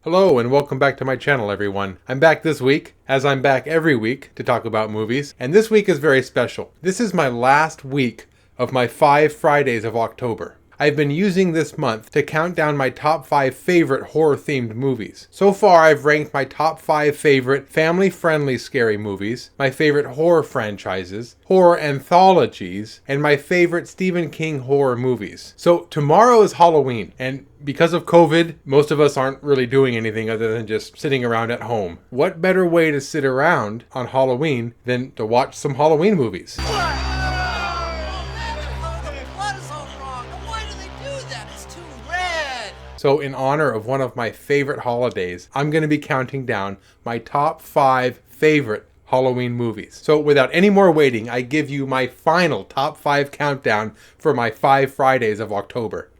Hello and welcome back to my channel, everyone. I'm back this week, as I'm back every week, to talk about movies, and this week is very special. This is my last week of my 5 Fridays of October. I've been using this month to count down my top 5 favorite horror-themed movies. So far, I've ranked my top 5 favorite family-friendly scary movies, my favorite horror franchises, horror anthologies, and my favorite Stephen King horror movies. So tomorrow is Halloween, and because of COVID, most of us aren't really doing anything other than just sitting around at home. What better way to sit around on Halloween than to watch some Halloween movies? So in honor of one of my favorite holidays, I'm going to be counting down my top 5 favorite Halloween movies. So without any more waiting, I give you my final top 5 countdown for my 5 Fridays of October.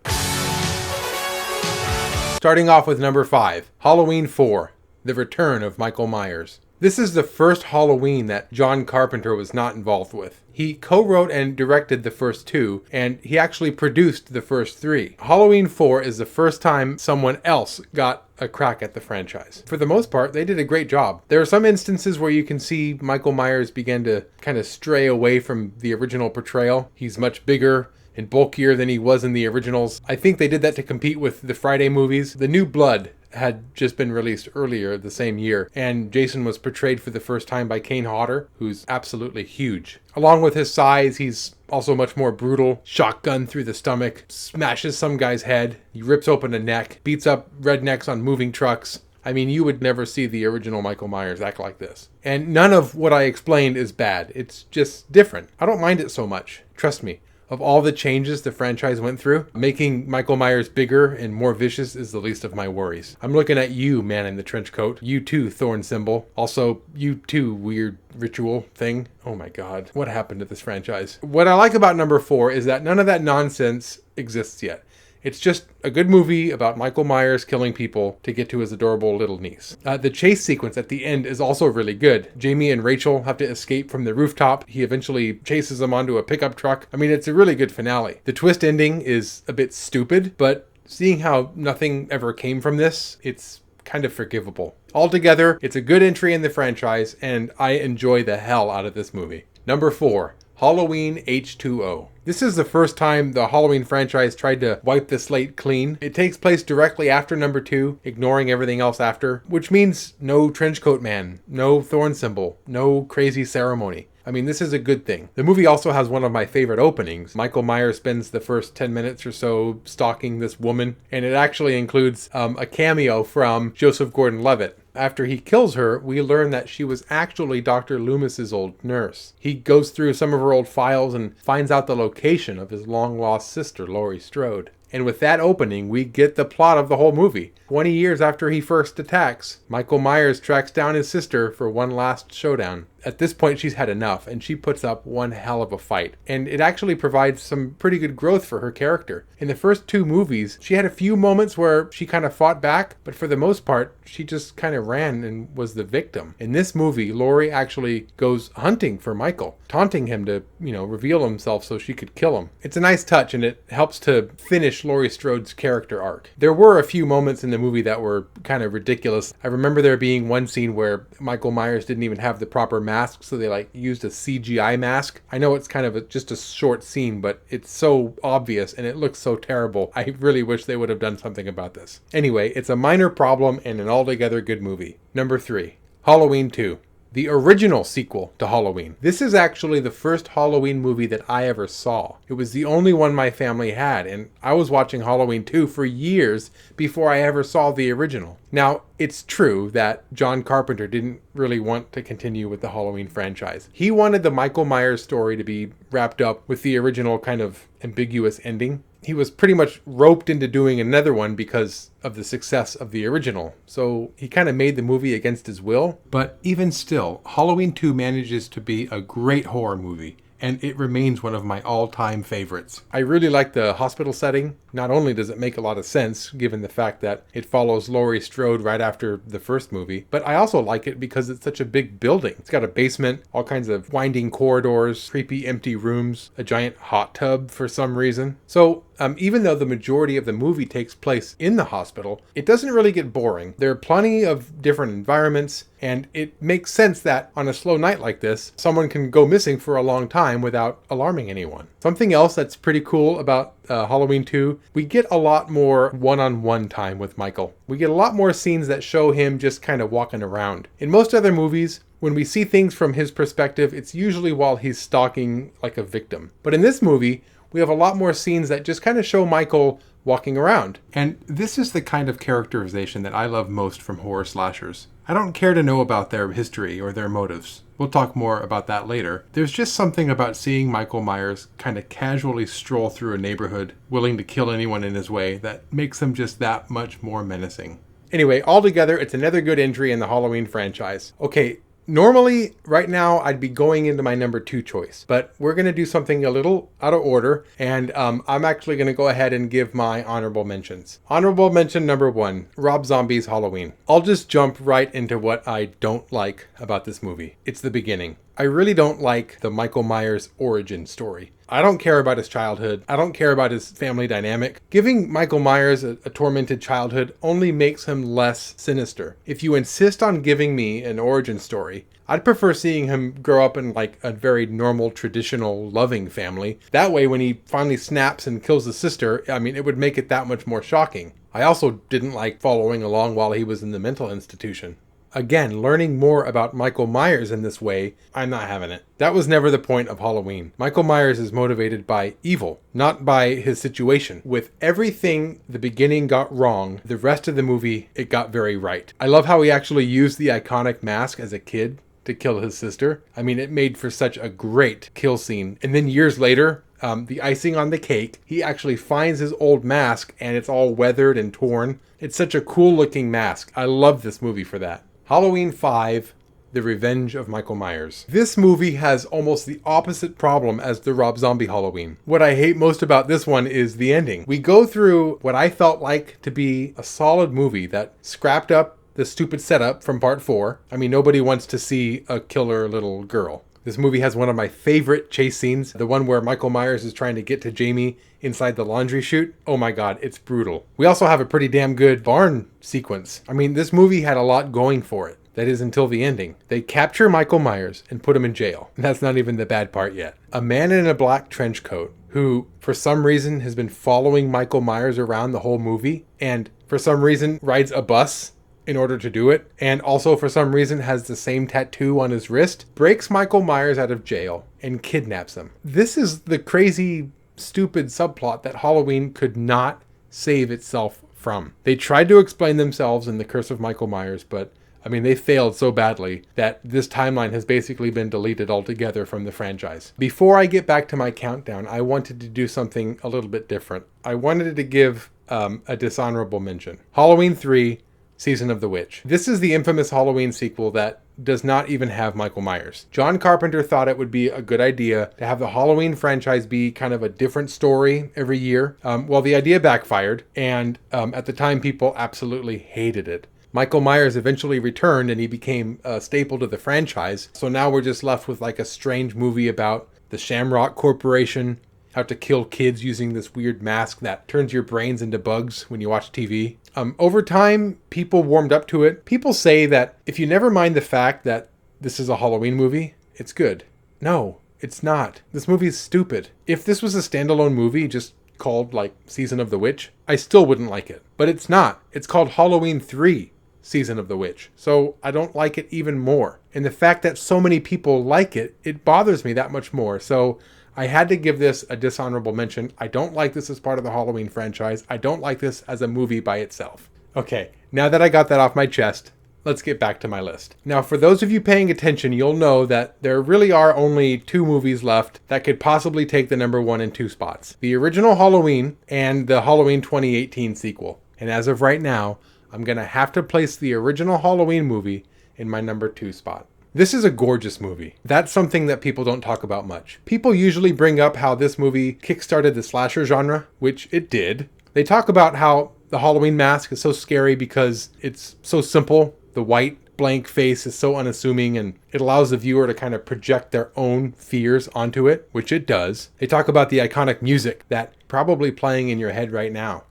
Starting off with number 5, Halloween 4, The Return of Michael Myers. This is the first Halloween that John Carpenter was not involved with. He co-wrote and directed the first 2, and he actually produced the first 3. Halloween 4 is the first time someone else got a crack at the franchise. For the most part, they did a great job. There are some instances where you can see Michael Myers begin to kind of stray away from the original portrayal. He's much bigger and bulkier than he was in the originals. I think they did that to compete with the Friday movies. The New Blood had just been released earlier the same year, and Jason was portrayed for the first time by Kane Hodder, who's absolutely huge. Along with his size, he's also much more brutal. Shotgun through the stomach, smashes some guy's head, he rips open a neck, beats up rednecks on moving trucks. I mean, you would never see the original Michael Myers act like this. And none of what I explained is bad. It's just different. I don't mind it so much. Trust me. Of all the changes the franchise went through, making Michael Myers bigger and more vicious is the least of my worries. I'm looking at you, man in the trench coat. You too, thorn symbol. Also, you too, weird ritual thing. Oh my god, what happened to this franchise? What I like about number 4 is that none of that nonsense exists yet. It's just a good movie about Michael Myers killing people to get to his adorable little niece. The chase sequence at the end is also really good. Jamie and Rachel have to escape from the rooftop. He eventually chases them onto a pickup truck. I mean, it's a really good finale. The twist ending is a bit stupid, but seeing how nothing ever came from this, it's kind of forgivable. Altogether, it's a good entry in the franchise, and I enjoy the hell out of this movie. Number 4. Halloween H2O. This is the first time the Halloween franchise tried to wipe the slate clean. It takes place directly after number 2, ignoring everything else after, which means no trenchcoat man, no thorn symbol, no crazy ceremony. I mean, this is a good thing. The movie also has one of my favorite openings. Michael Myers spends the first 10 minutes or so stalking this woman, and it actually includes a cameo from Joseph Gordon-Levitt. After he kills her, we learn that she was actually Dr. Loomis's old nurse. He goes through some of her old files and finds out the location of his long-lost sister, Laurie Strode. And with that opening, we get the plot of the whole movie. 20 years after he first attacks, Michael Myers tracks down his sister for one last showdown. At this point, she's had enough, and she puts up one hell of a fight. And it actually provides some pretty good growth for her character. In the first 2 movies, she had a few moments where she kind of fought back, but for the most part, she just kind of ran and was the victim. In this movie, Laurie actually goes hunting for Michael, taunting him to, reveal himself so she could kill him. It's a nice touch, and it helps to finish Laurie Strode's character arc. There were a few moments in the movie that were kind of ridiculous. I remember there being one scene where Michael Myers didn't even have the proper mask, so they used a CGI mask. I know it's kind of just a short scene, but it's so obvious and it looks so terrible. I really wish they would have done something about this. Anyway, it's a minor problem and an altogether good movie. Number 3, Halloween 2. The original sequel to Halloween. This is actually the first Halloween movie that I ever saw. It was the only one my family had, and I was watching Halloween 2 for years before I ever saw the original. Now, it's true that John Carpenter didn't really want to continue with the Halloween franchise. He wanted the Michael Myers story to be wrapped up with the original kind of ambiguous ending. He was pretty much roped into doing another one because of the success of the original. So he kind of made the movie against his will. But even still, Halloween 2 manages to be a great horror movie. and it remains one of my all-time favorites. I really like the hospital setting. Not only does it make a lot of sense, given the fact that it follows Laurie Strode right after the first movie, but I also like it because it's such a big building. It's got a basement, all kinds of winding corridors, creepy empty rooms, a giant hot tub for some reason. So Even though the majority of the movie takes place in the hospital, it doesn't really get boring. There are plenty of different environments, and it makes sense that on a slow night like this, someone can go missing for a long time without alarming anyone. Something else that's pretty cool about Halloween 2, we get a lot more one-on-one time with Michael. We get a lot more scenes that show him just kind of walking around. In most other movies, when we see things from his perspective, it's usually while he's stalking like a victim. But in this movie, we have a lot more scenes that just kind of show Michael walking around. And this is the kind of characterization that I love most from horror slashers. I don't care to know about their history or their motives. We'll talk more about that later. There's just something about seeing Michael Myers kind of casually stroll through a neighborhood, willing to kill anyone in his way, that makes him just that much more menacing. Anyway, altogether, it's another good entry in the Halloween franchise. Okay, normally, right now, I'd be going into my number 2 choice, but we're going to do something a little out of order, and I'm actually going to go ahead and give my honorable mentions. Honorable mention number 1, Rob Zombie's Halloween. I'll just jump right into what I don't like about this movie. It's the beginning. I really don't like the Michael Myers origin story. I don't care about his childhood. I don't care about his family dynamic. Giving Michael Myers a tormented childhood only makes him less sinister. If you insist on giving me an origin story, I'd prefer seeing him grow up in like a very normal, traditional, loving family. That way, when he finally snaps and kills his sister, it would make it that much more shocking. I also didn't like following along while he was in the mental institution. Again, learning more about Michael Myers in this way, I'm not having it. That was never the point of Halloween. Michael Myers is motivated by evil, not by his situation. With everything the beginning got wrong, the rest of the movie, it got very right. I love how he actually used the iconic mask as a kid to kill his sister. It made for such a great kill scene. And then years later, the icing on the cake, he actually finds his old mask and it's all weathered and torn. It's such a cool looking mask. I love this movie for that. Halloween 5, The Revenge of Michael Myers. This movie has almost the opposite problem as the Rob Zombie Halloween. What I hate most about this one is the ending. We go through what I felt like to be a solid movie that scrapped up the stupid setup from part 4. Nobody wants to see a killer little girl. This movie has one of my favorite chase scenes, the one where Michael Myers is trying to get to Jamie inside the laundry chute. Oh my god, it's brutal. We also have a pretty damn good barn sequence. This movie had a lot going for it. That is, until the ending. They capture Michael Myers and put him in jail. And that's not even the bad part yet. A man in a black trench coat who, for some reason, has been following Michael Myers around the whole movie, and for some reason rides a bus in order to do it, and also for some reason has the same tattoo on his wrist, breaks Michael Myers out of jail and kidnaps him. This is the crazy, stupid subplot that Halloween could not save itself from. They tried to explain themselves in The Curse of Michael Myers, but they failed so badly that this timeline has basically been deleted altogether from the franchise. Before I get back to my countdown, I wanted to do something a little bit different. I wanted to give a dishonorable mention. Halloween 3, Season of the Witch. This is the infamous Halloween sequel that does not even have Michael Myers. John Carpenter thought it would be a good idea to have the Halloween franchise be kind of a different story every year. The idea backfired, and at the time people absolutely hated it. Michael Myers eventually returned and he became a staple to the franchise. So now we're just left with like a strange movie about the Shamrock Corporation, how to kill kids using this weird mask that turns your brains into bugs when you watch TV. Over time, people warmed up to it. People say that if you never mind the fact that this is a Halloween movie, it's good. No, it's not. This movie is stupid. If this was a standalone movie just called like Season of the Witch, I still wouldn't like it. But it's not. It's called Halloween 3, Season of the Witch. So I don't like it even more. And the fact that so many people like it, it bothers me that much more. So I had to give this a dishonorable mention. I don't like this as part of the Halloween franchise. I don't like this as a movie by itself. Okay, now that I got that off my chest, let's get back to my list. Now, for those of you paying attention, you'll know that there really are only 2 movies left that could possibly take the number 1 and 2 spots. The original Halloween and the Halloween 2018 sequel. And as of right now, I'm going to have to place the original Halloween movie in my number 2 spot. This is a gorgeous movie. That's something that people don't talk about much. People usually bring up how this movie kickstarted the slasher genre, which it did. They talk about how the Halloween mask is so scary because it's so simple. The white blank face is so unassuming, and it allows the viewer to kind of project their own fears onto it, which it does. They talk about the iconic music that probably playing in your head right now.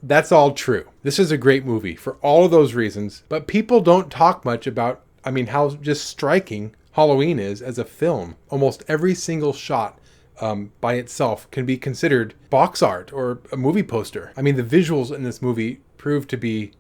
That's all true. This is a great movie for all of those reasons, but people don't talk much about, how just striking Halloween is as a film. Almost every single shot by itself can be considered box art or a movie poster. The visuals in this movie prove to be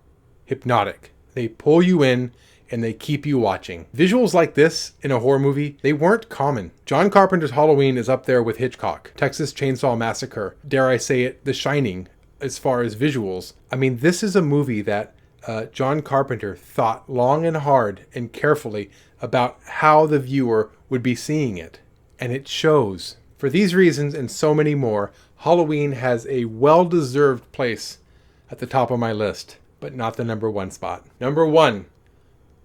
hypnotic. They pull you in and they keep you watching. Visuals like this in a horror movie, they weren't common. John Carpenter's Halloween is up there with Hitchcock, Texas Chainsaw Massacre, dare I say it, The Shining, as far as visuals. This is a movie that John Carpenter thought long and hard and carefully about how the viewer would be seeing it. And it shows. For these reasons and so many more, Halloween has a well-deserved place at the top of my list, but not the number one spot. Number 1,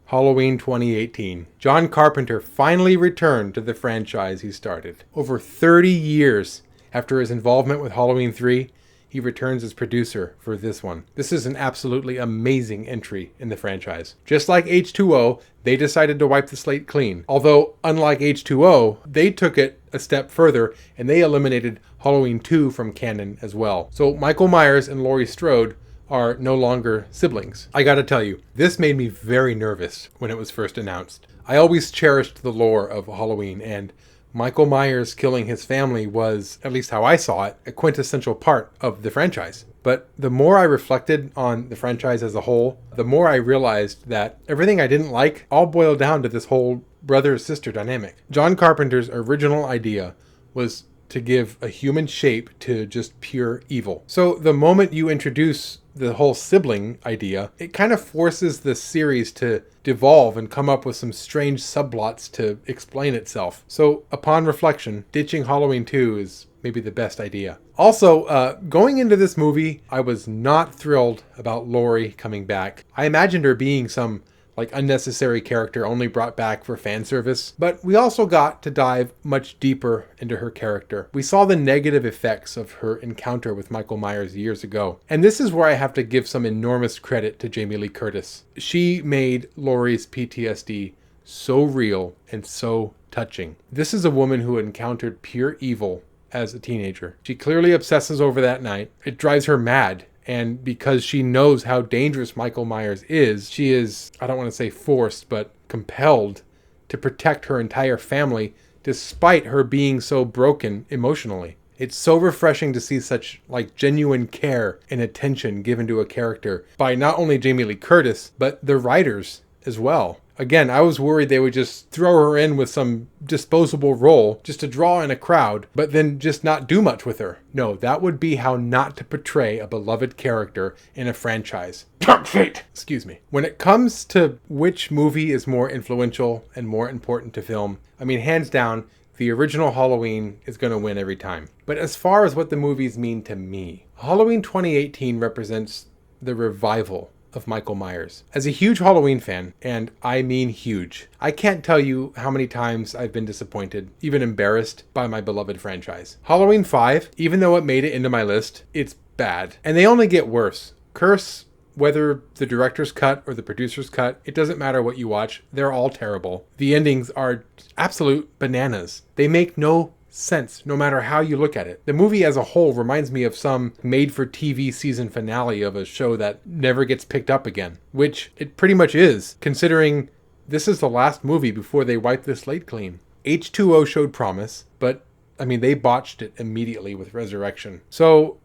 Halloween 2018. John Carpenter finally returned to the franchise he started. Over 30 years after his involvement with Halloween 3, he returns as producer for this one. This is an absolutely amazing entry in the franchise. Just like H2O, they decided to wipe the slate clean. Although, unlike H2O, they took it a step further and they eliminated Halloween 2 from canon as well. So Michael Myers and Laurie Strode are no longer siblings. I gotta tell you, this made me very nervous when it was first announced. I always cherished the lore of Halloween, and Michael Myers killing his family was, at least how I saw it, a quintessential part of the franchise. But the more I reflected on the franchise as a whole, the more I realized that everything I didn't like all boiled down to this whole brother-sister dynamic. John Carpenter's original idea was to give a human shape to just pure evil. So the moment you introduce the whole sibling idea, it kind of forces the series to devolve and come up with some strange subplots to explain itself. So upon reflection, ditching Halloween 2 is maybe the best idea. Also, going into this movie, I was not thrilled about Laurie coming back. I imagined her being some unnecessary character only brought back for fan service, but we also got to dive much deeper into her character. We saw the negative effects of her encounter with Michael Myers years ago, and this is where I have to give some enormous credit to Jamie Lee Curtis. She made Laurie's PTSD so real and so touching. This is a woman who encountered pure evil as a teenager. She clearly obsesses over that night. It drives her mad. And because she knows how dangerous Michael Myers is, she is, I don't want to say forced, but compelled to protect her entire family despite her being so broken emotionally. It's so refreshing to see such genuine care and attention given to a character by not only Jamie Lee Curtis, but the writers as well. Again, I was worried they would just throw her in with some disposable role just to draw in a crowd, but then just not do much with her. No, that would be how not to portray a beloved character in a franchise. Dark fate! Excuse me. When it comes to which movie is more influential and more important to film, hands down, the original Halloween is going to win every time. But as far as what the movies mean to me, Halloween 2018 represents the revival of Michael Myers. As a huge Halloween fan, and I mean huge, I can't tell you how many times I've been disappointed, even embarrassed, by my beloved franchise. Halloween 5, even though it made it into my list, it's bad. And they only get worse. Curse whether the director's cut or the producer's cut, it doesn't matter what you watch, they're all terrible. The endings are absolute bananas. They make no sense no matter how you look at it. The movie as a whole reminds me of some made-for-TV season finale of a show that never gets picked up again, which it pretty much is, considering this is the last movie before they wipe the slate clean. H2O showed promise, but they botched it immediately with Resurrection. So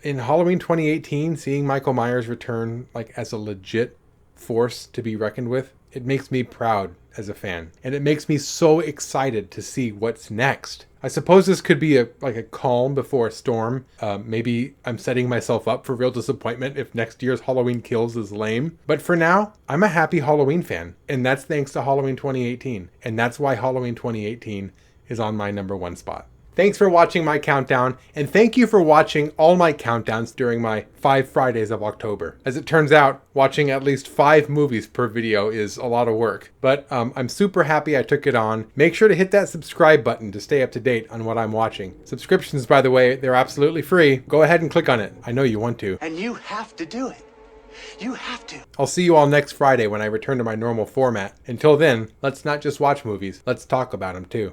in Halloween 2018, seeing Michael Myers return as a legit force to be reckoned with, it makes me proud as a fan. And it makes me so excited to see what's next. I suppose this could be a calm before a storm. Maybe I'm setting myself up for real disappointment if next year's Halloween Kills is lame. But for now, I'm a happy Halloween fan. And that's thanks to Halloween 2018. And that's why Halloween 2018 is on my number 1 spot. Thanks for watching my countdown, and thank you for watching all my countdowns during my 5 Fridays of October. As it turns out, watching at least 5 movies per video is a lot of work, but I'm super happy I took it on. Make sure to hit that subscribe button to stay up to date on what I'm watching. Subscriptions, by the way, they're absolutely free. Go ahead and click on it. I know you want to. And you have to do it. You have to. I'll see you all next Friday when I return to my normal format. Until then, let's not just watch movies, let's talk about them too.